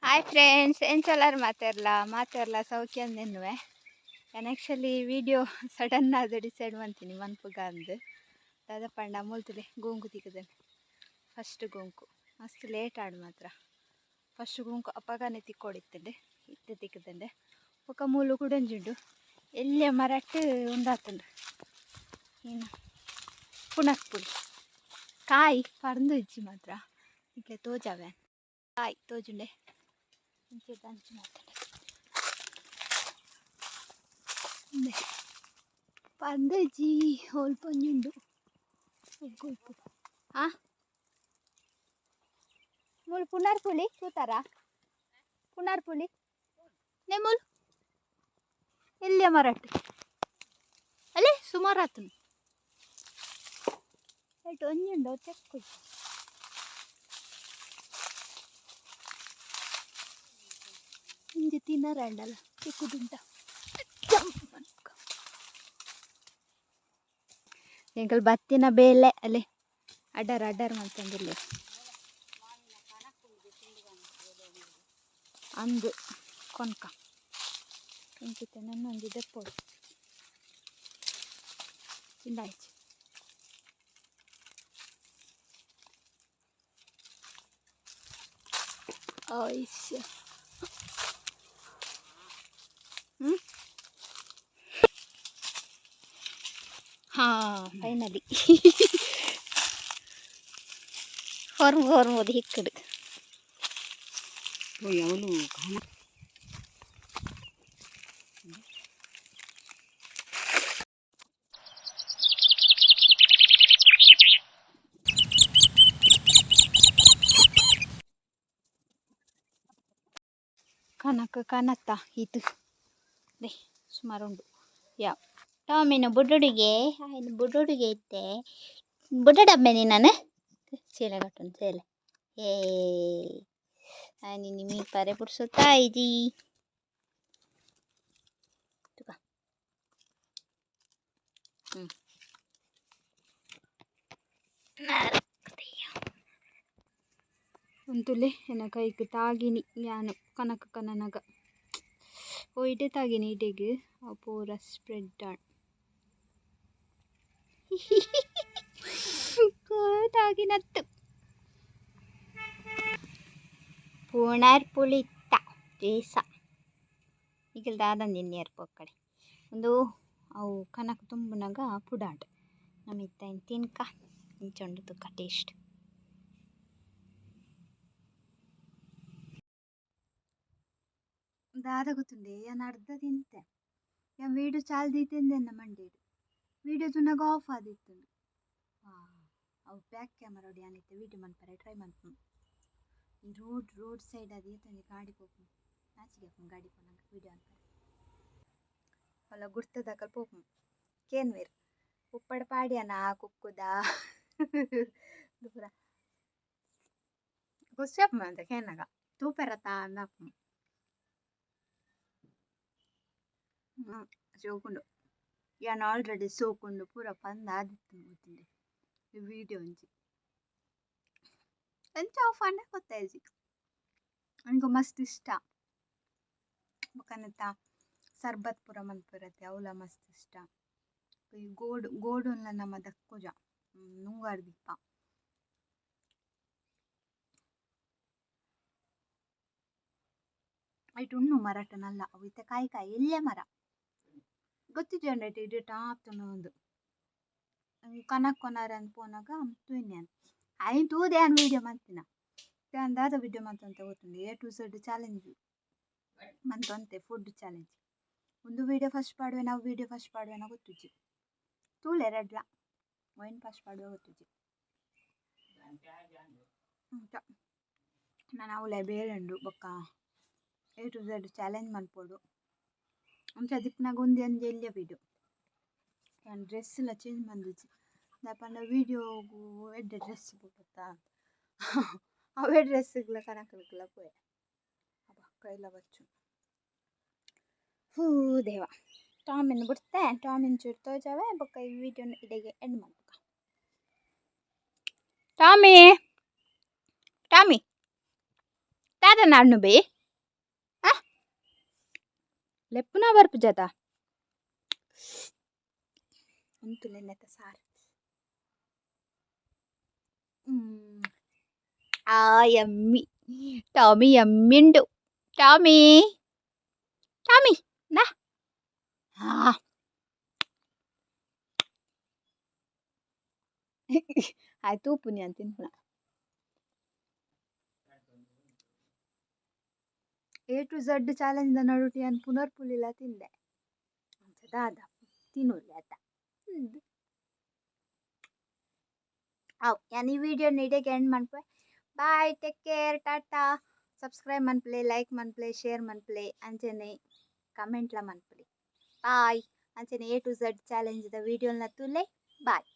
hi friends ಎಂಚಲಾರು ಮಾತಾಡಲ್ಲ ಸೌಖ್ಯ ಅಂದೆನ್ನುವೆ ನಾನು ಆ್ಯಕ್ಚುಲಿ ವಿಡಿಯೋ ಸಡನ್ ಆದ ಡಿಸೈಡ್ ಮಾಡ್ತೀನಿ ಮನ್ಪುಗ ಅಂದು ದಾದ ಪಂಡ ಮುಲ್ತಲೆ ಗೋಂಕು ತಿಕ್ಕದೇನೆ ಫಸ್ಟ್ ಗೋಂಕು ಮಸ್ತ್ ಲೇಟ್ ಆಡು ಮಾತ್ರ ಫಸ್ಟ್ ಗೋಂಕು ಅಪ್ಪಗಾನೆ ತಿಕ್ಕೊಡಿತ್ತಂಡೆ ಇತ್ತು ತಿಕ್ಕದಂಡೆ ಒಕ್ಕ ಮೂಲು ಕುಡಂಜುಂಡು ಎಲ್ಲೇ ಮರಟ್ಟು ಉಂಡಾತುಂಡು ಇನ್ನು ಪುನಃ ಪುಡಿ ಕಾಯಿ ಪರಂದು ಇಜ್ಜಿ ಮಾತ್ರ ಇಟ್ಲೆ ತೋಜಾವೆ ಕಾಯಿ ತೋಜುಂಡೆ ಇಂಚೆ ದಂಚು ಮಾತಾಡ ಪಂದಜಿ ಹೋಲ್ಪೊಂಜುಂಡು ಉಗ್ಗುಲ್ಪು ಮುಳು ಪುನರ್ ಪುಳಿ ಕೂತಾರ ಪುನರ್ ಪುಳಿ ನೆಮುಲ್ ಎಲ್ಲಿಯ ಮರಟ್ಟು ಅಲ್ಲೇ ಸುಮಾರು ಆತು ಎಟ್ಟು ಒಂಜುಂಡು ತೆಕ್ಕು ಇಂಜಿ ತಿನ್ನರಂಡಲ್ಲ ತೆಕ್ಕುದುಂಟ ಎಂಕಲ್ ಬತ್ತಿನ ಬೇಳೆ ಅಲ್ಲೇ ಅಡ್ಡರ್ ಮಾಡ್ತಂದಿಲ್ಲ ಅಂದು ಕೊನ್ಕ ಇಂಚಿತೆ ನನ್ನೊಂದು ದೆಪ್ಪೋಡು ಚಿಂದಾಯ್ತು ಆಯ್ಸ್ ಫೈನಲಿ ಹೊರ್ಮೋದು ಹಿಕ್ಕಡು ಅವನು ಕನತ್ತ ಇದು ದೇ ಸುಮಾರು ಉಂಡು ಯಾವ ಟಾಮಿನ ಬುಡ್ಡುಡಿಗೆ ಆಯ್ನ ಬುಡ್ಡುಡಿಗೆ ಇತ್ತೆ ಬುಡ್ಡಡಮ್ಮೆ ನಾನು ಚೀಲ ಕಟ್ಟುಂಡು ಚೀಲ ಏ ಆಯ್ನಿ ಮೀ ಪಾರೆ ಪುಡ್ಸುತ್ತಾ ಇದಿ ತುಕ ಅಂತುಲೆ ಎನ್ನ ಕೈಗೆ ತಾಗಿನಿ ಯಾನು ಕನನಗ ಓ ಇಡೆ ತಾಗಿನಿ ಇಡೆಗೆ ಆ ಪೂರ ಸ್ಪ್ರೆಡ್ ಆಡ್ ತಾಗಿನತ್ತು ಪುಣರ್ ಪುಳಿತ್ತ ಜೇಸ ಈಗ ದಾದಂದಿನ್ಯಾರು ಪೊಕ್ಕಡೆ ಒಂದು ಅವು ಕನಕ ತುಂಬುನಾಗ ಪುಡಾಡ್ ನಮಿತ್ತ ತಿನ್ಕ ಇಂಚೊಂಡು ತುಕ್ಕ ಟೇಸ್ಟ್ ದಾದ ಗೊತ್ತುಂಡೆ ಯಾನು ಅರ್ಧ ತಿಂತೆ ಯಾನ್ ವೀಡಿಯೋ ಚಾಲ್ ದೀತೆಂದೆನ್ನ ಮಂಡೇಡು ವೀಡಿಯೋ ತುನಾಗ ಆಫ್ ಆದಿತ್ತು ಅವು ಬ್ಯಾಕ್ ಕ್ಯಾಮರಾ ಹೊಡಿ ಏನಿತ್ತು ವೀಡಿಯೋ ಮನ್ಪರೆ ಟ್ರೈ ಮಾಡ್ತು ಈ ರೋಡ್ ಸೈಡ್ ಅದು ಏತಂದು ಗಾಡಿ ಪೋಪು ನಾಚಿಗೆ ಗಾಡಿ ಪೋನಂಗೆ ವೀಡಿಯೋ ಅಂತಾರೆ ಅಲ್ಲ ಗುರ್ತದಕಲ್ ಪೋಪು ಕೇನ್ವೇರ್ ಉಪ್ಪಡ ಪಾಡ್ಯಾನ ಕುಕ್ಕುದ ದೂರ ಗುಸ್ಸಪ್ಪ ಅಂತ ಕೇನಾಗ ತೂಪೆರತ ಅನ್ನಪ್ಪ ಸೋಕುಂಡು ಯಾನು ಆಲ್ರೆಡಿ ಸೋಕುಂಡು ಪೂರ ಪಂದ ಆದಿತ್ತು ಗೊತ್ತಿದೆ ಈ ವಿಡಿಯೋ ಒಂಜಿ ಎಂಚ ಆಫ್ ಅಣ್ಣ ಗೊತ್ತಾಯ್ತು ನನಗೆ ಮಸ್ತ್ ಇಷ್ಟ ಬೊಕನತ್ತ ಸರ್ಬತ್ ಪೂರ ಮನ್ಪುರತ್ತೆ ಅವಳ ಮಸ್ತ್ ಇಷ್ಟ ಈ ಗೋಡುಲ್ಲ ನಮ್ಮ ದಕ್ಕುಜ ನುಂಗಾಡು ದಿಪ್ಪ ಐಟು ಉಣ್ಣು ಮರಟನಲ್ಲ ಅವಿತ್ತೆ ಕಾಯಿ ಎಲ್ಲೇ ಮರ ಗೊತ್ತಿದ್ದೆ ಇದು ಟಾಪ್ತನ ಒಂದು ಕನಕ್ ಕೊನಾರ ಅಂತ ಪೋನಾಗ ತೂನ್ಯಾನ್ ಆಯ್ತು ತೂದೆ ಅನ್ ವೀಡಿಯೋ ಮಾಡ್ತೀನ ದಾದ ವೀಡಿಯೋ ಮಾಡ್ತಂತ ಗೊತ್ತುಂಡು A to Z ಚಾಲೆಂಜ್ ಮಂತಂತೆ ಫುಡ್ ಚಾಲೆಂಜ್ ಒಂದು ವೀಡಿಯೋ ಫಸ್ಟ್ ಪಾಡುವೆ ನಾವು ವೀಡಿಯೋ ಫಸ್ಟ್ ಪಾಡುವೆನ ಗೊತ್ತುಜ್ಜಿ ತೂಲೆ ರೆಡ್ಲ ವೈನ್ ಫಸ್ಟ್ ಪಾಡುವೆ ಗೊತ್ತುಜ್ಜಿ ಅಂತ ನಾನು ಅವಳೆ ಬೇರೆಂಡು ಬೊಕ್ಕ A to Z ಚಾಲೆಂಜ್ ಮನ್ಪೋಡು ಅಂಚ ದಿಪ್ನಾಗ ಒಂದೇ ಎಲ್ಲೇ ವೀಡಿಯೋ ನಾನು ಡ್ರೆಸ್ ಎಲ್ಲ ಚೇಂಜ್ ಮಂದಿಜ್ಜಿ ದಾಪಂಡ ವೀಡಿಯೋಗು ಎಡ್ಡೆ ಡ್ರೆಸ್ ಹೋಗುತ್ತಾ ಅವೇ ಡ್ರೆಸ್ಗಳ ಕನಕಲ ಪೋಯೆ ಅಬ್ಬ ಕೈಲ ಬಚ್ಚು ಹೂ ದೇವ ಟಾಮಿನ ಬಿಡ್ತೆ ಟಾಮಿನ ಚೂರು ತೋಜಾವೆ ಬೊಕ್ಕ ಈ ವಿಡಿಯೋನ ಇಡೆಗೆ ಎಂಡ್ ಮಾಡ್ಬೇಕ ಟಾಮಿ ಟಾಮಿ ದಾದ ನಾನು ಬೇ ಲೆಪ್ಪುನ ಬರ್ಪು ಜತ ಉಂತು ನೆನ್ನೆತ ಸಾರು ಆ ಯಮ್ಮಿ ಟಾಮಿ ಯಮ್ಮಿಂಡು ಟಾಮಿ ಟಾಮಿ ನಾ ಆಯ್ತು ಪುಣ್ಯ ಅಂತೀನಿ ಪುನಃ A to Z ಚಾಲೆಂಜ್ ನಡುಟಿ ಅನ್ ಪುನರ್ ಪುಲಿಲ ತಿಂದೆ ದಾದ ತಿನ್ನೋಲ್ಲ ಆತ ಅವ್ ಯಾನ್ ಈ ವಿಡಿಯೋ ನೀಡಿಗೆ ಎಂಡ್ ಮನ್ಪೆ bye take care tata subscribe ಮನ್ಪ್ಲೆ ಲೈಕ್ ಮನ್ಪ್ಲೆ ಶೇರ್ ಮನ್ಪ್ಲೆ ಅಂಚನೆ ಕಮೆಂಟ್ಲ ಮನ್ಪ್ಲೆ ಬಾಯ್ ಅಂಚನೆ A to Z ಚಾಲೆಂಜ್ ದ ವಿಡಿಯೋನ ತುಲೆ ಬಾಯ್